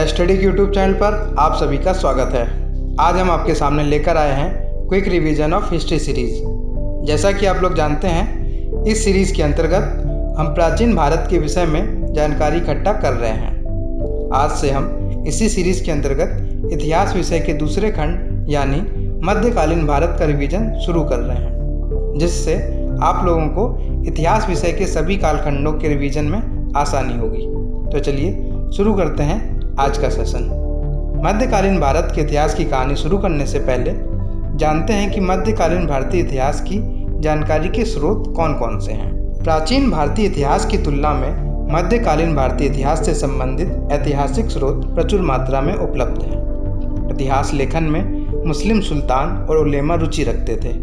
The study YouTube channel पर आप सभी का स्वागत है। आज हम आपके सामने लेकर आए हैं quick revision of history series. जैसा कि आप लोग जानते हैं, इस सीरीज़ के अंतर्गत हम प्राचीन भारत के विषय में जानकारी इकट्ठा कर रहे हैं। आज से हम इसी सीरीज़ के अंतर्गत इतिहास विषय के दूसरे खंड यानी मध्यकालीन भारत का रिवीजन शुरू कर रहे हैं, जिससे आप लोगों को इतिहास विषय के सभी कालखंडों के रिवीजन में आसानी होगी। तो चलिए शुरू करते हैं आज का सेशन। मध्यकालीन भारत के इतिहास की कहानी शुरू करने से पहले जानते हैं कि मध्यकालीन भारतीय इतिहास की जानकारी के स्रोत कौन कौन से हैं। प्राचीन भारतीय इतिहास की तुलना में मध्यकालीन भारतीय इतिहास से संबंधित ऐतिहासिक स्रोत प्रचुर मात्रा में उपलब्ध हैं। इतिहास लेखन में मुस्लिम सुल्तान और उलेमा रुचि रखते थे।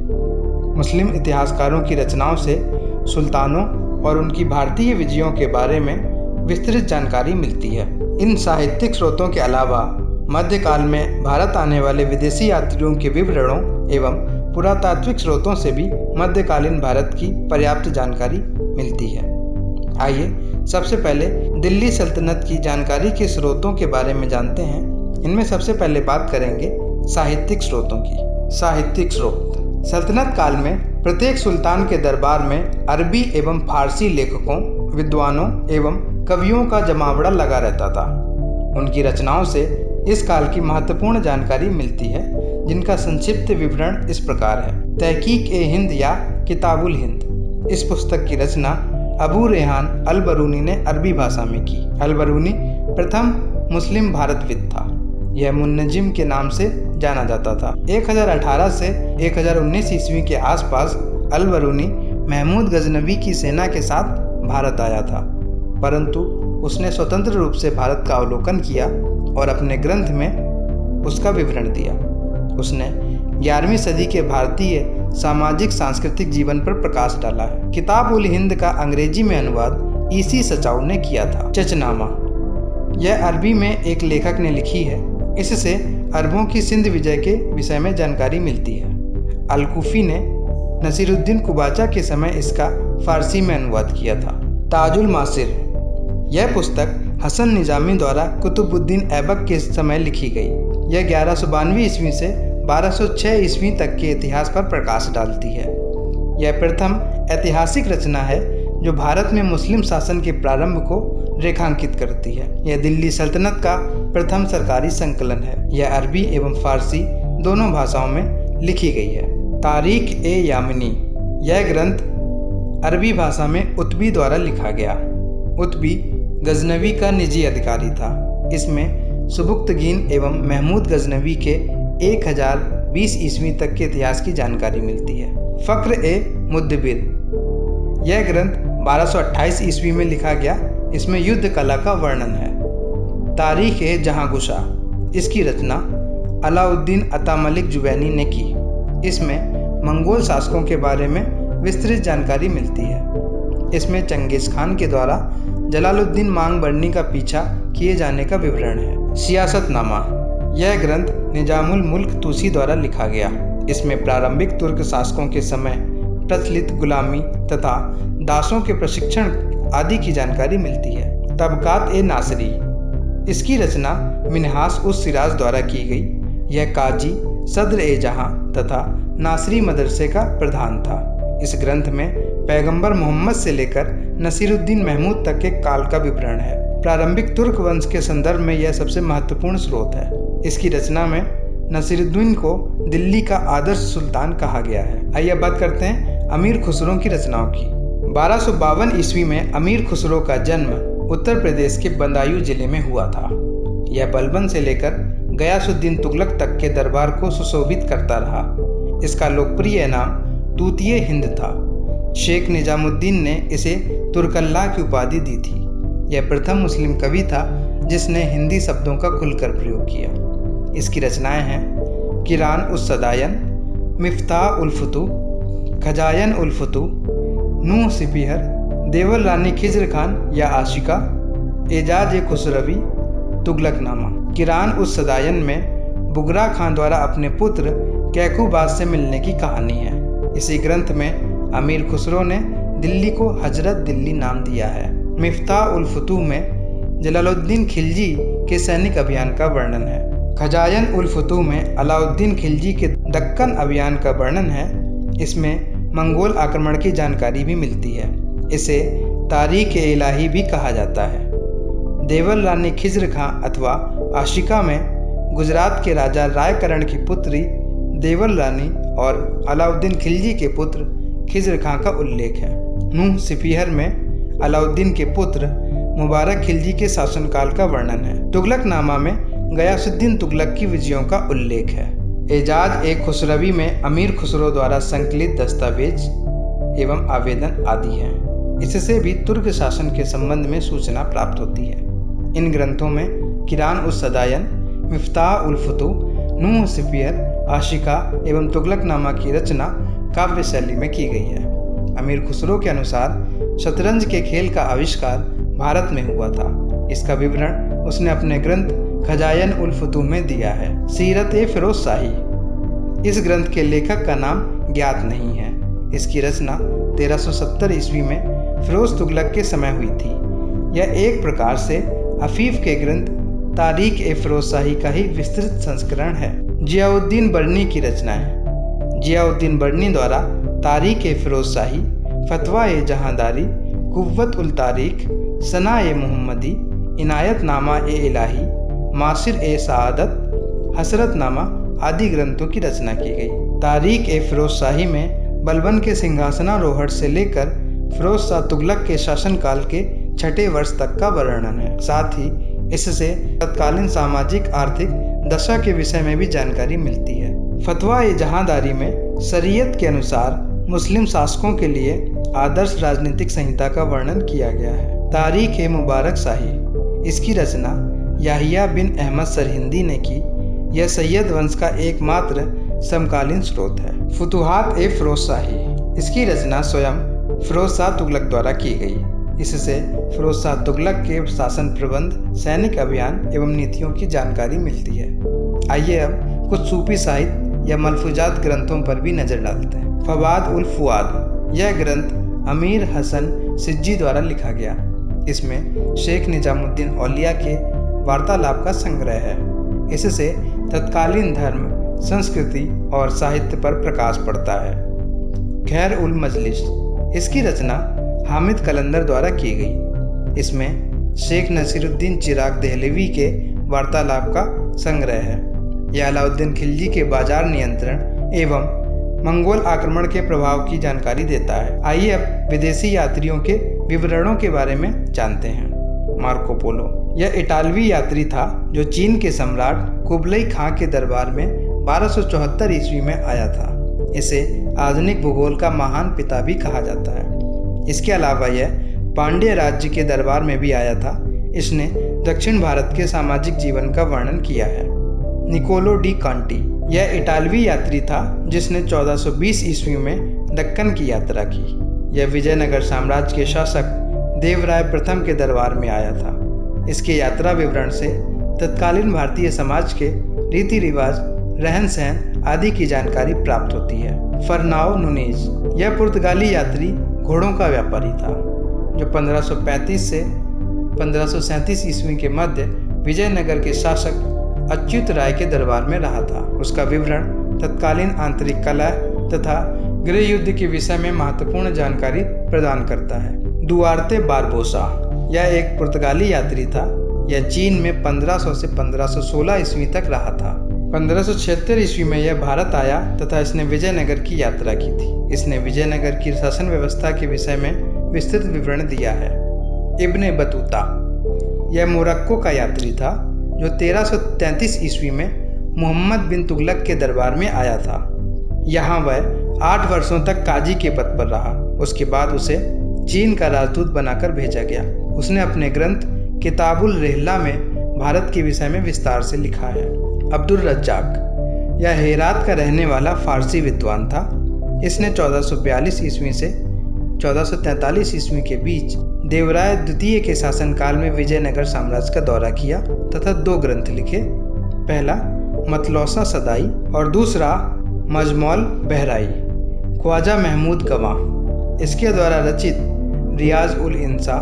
मुस्लिम इतिहासकारों की रचनाओं से सुल्तानों और उनकी भारतीय विजयों के बारे में विस्तृत जानकारी मिलती है। इन साहित्यिक स्रोतों के अलावा मध्यकाल में भारत आने वाले विदेशी यात्रियों के विवरणों एवं पुरातात्विक स्रोतों से भी मध्यकालीन भारत की पर्याप्त जानकारी मिलती है। आइए सबसे पहले दिल्ली सल्तनत की जानकारी के स्रोतों के बारे में जानते हैं। इनमें सबसे पहले बात करेंगे साहित्यिक स्रोतों की। साहित्यिक स्रोत: सल्तनत काल में प्रत्येक सुल्तान के दरबार में अरबी एवं फारसी लेखकों, विद्वानों एवं कवियों का जमावड़ा लगा रहता था। उनकी रचनाओं से इस काल की महत्वपूर्ण जानकारी मिलती है, जिनका संक्षिप्त विवरण इस प्रकार है। तहकीक-ए-हिंद या किताबुल हिंद, इस पुस्तक की रचना अबू रेहान अल-बरूनी ने अरबी भाषा में की। अल-बरूनी प्रथम मुस्लिम भारतविद था। यह मुन्नजिम के नाम से जाना जाता था। 1018 से 1019 ईस्वी के आसपास अल-बरूनी महमूद गजनवी की सेना के साथ भारत आया था, परंतु उसने स्वतंत्र रूप से भारत का अवलोकन किया और अपने ग्रंथ में उसका विवरण दिया। उसने 11वीं सदी के भारतीय सामाजिक सांस्कृतिक जीवन पर प्रकाश डाला है। किताब-उल हिंद का अंग्रेजी में अनुवाद ईसी सचाऊ ने किया था। चचनामा, यह अरबी में एक लेखक ने लिखी है। इससे अरबों की सिंध विजय के विषय में जानकारी मिलती है। अल-कूफी ने नसीरुद्दीन कुबाचा के समय इसका फारसी में अनुवाद किया था। ताजुल मासिर, यह पुस्तक हसन निजामी द्वारा कुतुबुद्दीन ऐबक के समय लिखी गई। यह 1192 ईस्वी से 1206 ईस्वी तक के इतिहास पर प्रकाश डालती है। यह प्रथम ऐतिहासिक रचना है जो भारत में मुस्लिम शासन के प्रारंभ को रेखांकित करती है। यह दिल्ली सल्तनत का प्रथम सरकारी संकलन है। यह अरबी एवं फारसी दोनों भाषाओं में लिखी गई है। तारीख-ए-यामनी, यह ग्रंथ अरबी भाषा में उत्बी द्वारा लिखा गया। उत्बी गजनवी का निजी अधिकारी था। इसमें सुबुक्तगीन एवं महमूद गजनवी के 1020 ईस्वी तक के इतिहास की जानकारी मिलती है। फ़क्र-ए-मुदब्बिर, यह ग्रंथ 1228 ईस्वी में लिखा गया। इसमें युद्ध कला का वर्णन है। तारीख-ए-जहांगुशा, इसकी रचना अलाउद्दीन अता मलिक जुवैनी ने की। इसमें मंगोल शासकों के बारे में विस्तृत जानकारी मिलती है। इसमें चंगेज़ खान के द्वारा जलालुद्दीन मांगबरनी का पीछा किए जाने का विवरण है। सियासतनामा, यह ग्रंथ निजामुल मुल्क तूसी द्वारा लिखा गया। इसमें प्रारंभिक तुर्क शासकों के समय प्रचलित गुलामी तथा दासों के प्रशिक्षण आदि की जानकारी मिलती है। तबकात-ए-नासरी, इसकी रचना मिन्हास उस सिराज द्वारा की गई। यह काजी सद्र-ए-जहां तथा नासरी मदरसे का प्रधान था। इस ग्रंथ में पैगंबर मोहम्मद से लेकर नसीरुद्दीन महमूद तक के काल का विवरण है। प्रारंभिक तुर्क वंश के संदर्भ में यह सबसे महत्वपूर्ण स्रोत है। इसकी रचना में नसीरुद्दीन को दिल्ली का आदर्श सुल्तान कहा गया है। आइए बात करते हैं अमीर खुसरो की रचनाओं की। 1252 ईस्वी में अमीर खुसरो का जन्म उत्तर प्रदेश के बदायूं जिले में हुआ था। यह बलबन से लेकर गयासुद्दीन तुगलक तक के दरबार को सुशोभित करता रहा। इसका लोकप्रिय नाम तूतिए हिंद था। शेख निजामुद्दीन ने इसे तुर्कल्ला की उपाधि दी थी। यह प्रथम मुस्लिम कवि था जिसने हिंदी शब्दों का खुलकर प्रयोग किया। इसकी रचनाएं हैं किरान-उस-सदायन, मिफ्ताह-उल-फुतूह, खजायन-उल-फुतूह, नूह-सिपीहर, देवर रानी खिज्र खान या आशिका, एजाज-ए-खुसरवी, तुगलकनामा। किरान-उस-सदायन में बुगरा खान द्वारा अपने पुत्र कैकूबाद से मिलने की कहानी है। इसी ग्रंथ में अमीर खुसरो ने दिल्ली को हजरत दिल्ली नाम दिया है। मिफ्ताह-उल-फुतूह में जलालुद्दीन खिलजी के सैनिक अभियान का वर्णन है। खजायन उल फुतूह में अलाउद्दीन खिलजी के दक्कन अभियान का वर्णन है। इसमें मंगोल आक्रमण की जानकारी भी मिलती है। इसे तारीख-ए-इलाही भी कहा जाता है। देवल रानी खिज्र खां अथवा आशिका में गुजरात के राजा रायकरण की पुत्री देवल रानी और अलाउद्दीन खिलजी के पुत्र खिज्र खां का उल्लेख है। नूह सिफिहर में अलाउद्दीन के पुत्र मुबारक खिलजी के शासनकाल का वर्णन है। तुगलकनामा में गयासुद्दीन तुगलक की विजयों का उल्लेख है। एजाज ए खुसरवी में अमीर खुसरो द्वारा संकलित दस्तावेज एवं आवेदन आदि हैं। इससे भी तुर्क शासन के संबंध में सूचना प्राप्त होती है। इन ग्रंथों में किरान उस सदायन, मिफ्ताह उल फुतूह, नूह सिफिहर, आशिका एवं तुगलकनामा की रचना काव्य शैली में की गई है। अमीर खुसरो के अनुसार शतरंज के खेल का आविष्कार भारत में हुआ था। इसका विवरण उसने अपने ग्रंथ खजायन उल फुतूह में दिया है। सीरत-ए-फिरोज शाही, इस ग्रंथ के लेखक का नाम ज्ञात नहीं है। इसकी रचना 1370 ईस्वी में फिरोज तुगलक के समय हुई थी। यह एक प्रकार से अफीफ के ग्रंथ तारीख-ए-फिरोज शाही का ही विस्तृत संस्करण है। जियाउद्दीन बर्नी की रचना है। जियाउद्दीन बर्नी द्वारा तारीख-ए-फिरोज शाही, फतवा-ए-जहांदारी, कुव्वत-उल-तारीख, सना-ए-मुहम्मदी, इनायतनामा-ए-इलाही, मासिर-ए-सआदत, हसरतनामा आदि ग्रंथों की रचना की गई। तारीख-ए-फिरोज शाही में बलबन के सिंहासनारोहण से लेकर फिरोज शाह तुगलक के शासनकाल के 6ठे वर्ष तक का वर्णन है। साथ ही इससे तत्कालीन सामाजिक आर्थिक दशा के विषय में भी जानकारी मिलती है। फतवा-ए-जहांदारी में शरीयत के अनुसार मुस्लिम शासकों के लिए आदर्श राजनीतिक संहिता का वर्णन किया गया है। तारीख-ए-मुबारक शाही, इसकी रचना याहिया बिन अहमद सरहिंदी ने की। यह सैयद वंश का एकमात्र समकालीन स्रोत है। फुतुहात-ए-फिरोज शाही, इसकी रचना स्वयं फिरोज शाह तुगलक द्वारा की गई। इससे फिरोज शाह तुगलक के शासन प्रबंध, सैनिक अभियान एवं नीतियों की जानकारी मिलती है। आइए अब कुछ सूफी साहित्य या मलफूजात ग्रंथों पर भी नजर डालते हैं। फवाद उल फुआद, यह ग्रंथ अमीर हसन सिज्जी द्वारा लिखा गया। इसमें शेख निजामुद्दीन औलिया के वार्तालाप का संग्रह है। इससे तत्कालीन धर्म, संस्कृति और साहित्य पर प्रकाश पड़ता है। खैर उल मजलिस, इसकी रचना हामिद कलंदर द्वारा की गई। इसमें शेख नसीरुद्दीन चिराग देहलवी के वार्तालाप का संग्रह है। यह अलाउद्दीन खिलजी के बाजार नियंत्रण एवं मंगोल आक्रमण के प्रभाव की जानकारी देता है। आइए अब विदेशी यात्रियों के विवरणों के बारे में जानते हैं। मार्को पोलो, यह इटालवी यात्री था जो चीन के सम्राट कुबलई खां के दरबार में 1274 ईस्वी में आया था। इसे आधुनिक भूगोल का महान पिता भी कहा जाता है। इसके अलावा यह पांड्य राज्य के दरबार में भी आया था। इसने दक्षिण भारत के सामाजिक जीवन का वर्णन किया है। निकोलो डी कांटी, यह इटालवी यात्री था जिसने 1420 ईस्वी में दक्कन की यात्रा की। यह विजयनगर साम्राज्य के शासक देवराय प्रथम के दरबार में आया था। इसके यात्रा विवरण से तत्कालीन भारतीय समाज के रीति रिवाज, रहन सहन आदि की जानकारी प्राप्त होती है। फरनाओ नुनेज, यह पुर्तगाली यात्री घोड़ों का व्यापारी था जो 1535 से 1537 ईस्वी के मध्य विजयनगर के शासक अच्युत राय के दरबार में रहा था। उसका विवरण तत्कालीन आंतरिक कला तथा गृह युद्ध के विषय में महत्वपूर्ण जानकारी प्रदान करता है। दुआर्ते बारबोसा, यह एक पुर्तगाली यात्री था। यह चीन में 1500 से 1516 ईस्वी तक रहा था। 1576 ईस्वी में यह भारत आया तथा इसने विजयनगर की यात्रा की थी। इसने विजयनगर की शासन व्यवस्था के विषय में विस्तृत विवरण दिया है। इब्ने बतूता, यह मोरक्को का यात्री था जो 1333 ईस्वी में मोहम्मद बिन तुगलक के दरबार में आया था। यहाँ वह 8 वर्षों तक काजी के पद पर रहा। उसके बाद उसे चीन का राजदूत बनाकर भेजा गया। उसने अपने ग्रंथ किताबुल रिहला में भारत के विषय में विस्तार से लिखा है। अब्दुल रज्जाक, यह हेरात का रहने वाला फारसी विद्वान था। इसने 1442 ईस्वी से 1443 ईस्वी के बीच देवराय द्वितीय के शासनकाल में विजयनगर साम्राज्य का दौरा किया तथा 2 ग्रंथ लिखे। पहला मतलौसा सदाई और दूसरा मजमौल बहराई। ख्वाजा महमूद गवाह, इसके द्वारा रचित रियाज उल इंसा,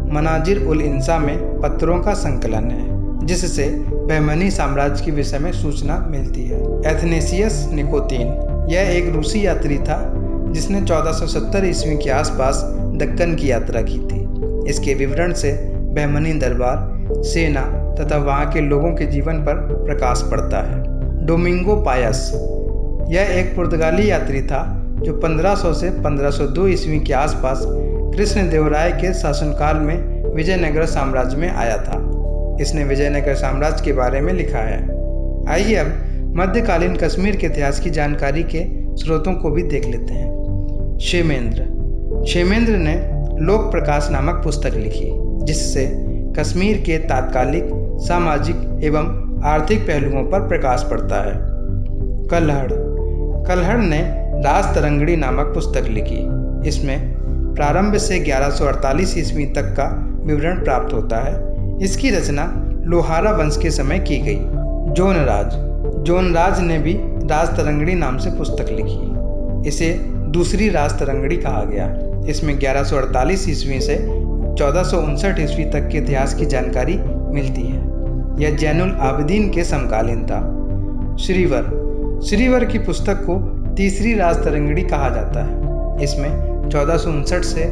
मनाजिर उल इंसा में पत्रों का संकलन है, जिससे बहमनी साम्राज्य के विषय में सूचना मिलती है। एथनेसियस निकोतीन, यह एक रूसी यात्री था जिसने 1470 ईस्वी के आसपास दक्कन की यात्रा की थी। इसके विवरण से बहमनी दरबार, सेना तथा वहाँ के लोगों के जीवन पर प्रकाश पड़ता है। डोमिंगो पायस, यह एक पुर्तगाली यात्री था जो 1500 से 1502 ईस्वी के आसपास कृष्णदेवराय के शासनकाल में विजयनगर साम्राज्य में आया था। इसने विजयनगर साम्राज्य के बारे में लिखा है। आइए अब मध्यकालीन कश्मीर के इतिहास की जानकारी के स्रोतों को भी देख लेते हैं। क्षेमेंद्र ने लोक प्रकाश नामक पुस्तक लिखी, जिससे कश्मीर के तात्कालिक सामाजिक एवं आर्थिक पहलुओं पर प्रकाश पड़ता है। कल्हड़ ने राजतरंगड़ी नामक पुस्तक लिखी। इसमें प्रारंभ से 1148 ईस्वी तक का विवरण प्राप्त होता है। इसकी रचना लोहारा वंश के समय की गई। जोनराज ने भी राजतरंगड़ी नाम से पुस्तक लिखी। इसे दूसरी राजतरंगड़ी कहा गया। इसमें 1148 ईस्वी से 1459 ईस्वी तक के इतिहास की जानकारी मिलती है। यह जैनुल आबिदीन के समकालीन था। श्रीवर की पुस्तक को तीसरी राजतरंगड़ी कहा जाता है। इसमें 1459 से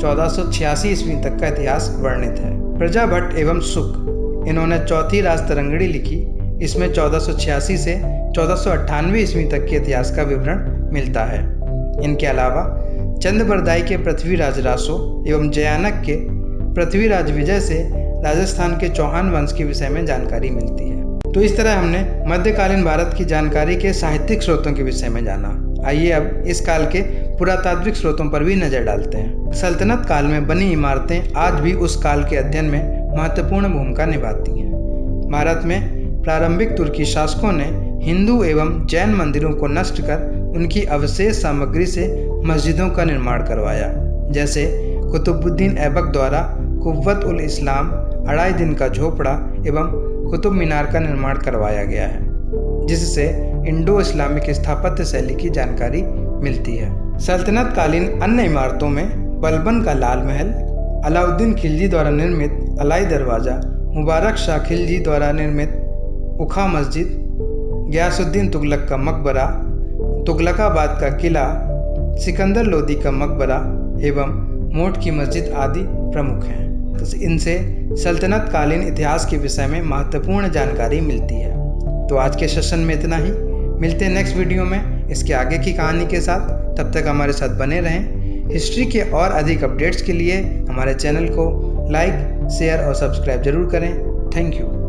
1486 ईस्वी तक का इतिहास वर्णित है। प्रजाभट्ट एवं सुक, इन्होंने चौथी राजतरंगड़ी लिखी। इसमें 1486 से 1498 ईस्वी तक के इतिहास का विवरण मिलता है। इनके अलावा चंद्रबरदाई के पृथ्वीराज रासो एवं जयानक के पृथ्वीराज विजय से राजस्थान के चौहान वंश के विषय में जानकारी मिलती है। तो इस तरह हमने मध्यकालीन भारत की जानकारी के साहित्यिक स्रोतों के विषय में जाना। आइए अब इस काल के पुरातात्विक स्रोतों पर भी नजर डालते हैं। सल्तनत काल में बनी इमारतें आज भी उस काल के अध्ययन में महत्वपूर्ण भूमिका निभाती हैं। भारत में प्रारंभिक तुर्की शासकों ने हिंदू एवं जैन मंदिरों को नष्ट कर उनकी अवशेष सामग्री से मस्जिदों का निर्माण करवाया। जैसे कुतुबुद्दीन ऐबक द्वारा कुव्वत उल इस्लाम, अढ़ाई दिन का झोपड़ा एवं कुतुब मीनार का निर्माण करवाया गया है, जिससे इंडो इस्लामिक स्थापत्य शैली की जानकारी मिलती है। सल्तनत कालीन अन्य इमारतों में बलबन का लाल महल, अलाउद्दीन खिलजी द्वारा निर्मित अलाई दरवाज़ा, मुबारक शाह खिलजी द्वारा निर्मित उखा मस्जिद, गयासुद्दीन तुगलक का मकबरा, तुगलकाबाद का किला, सिकंदर लोदी का मकबरा एवं मोट की मस्जिद आदि प्रमुख हैं। तो इनसे सल्तनत कालीन इतिहास के विषय में महत्वपूर्ण जानकारी मिलती है। तो आज के सेशन में इतना ही। मिलते हैं नेक्स्ट वीडियो में इसके आगे की कहानी के साथ। तब तक हमारे साथ बने रहें। हिस्ट्री के और अधिक अपडेट्स के लिए हमारे चैनल को लाइक, शेयर और सब्सक्राइब जरूर करें। Thank you.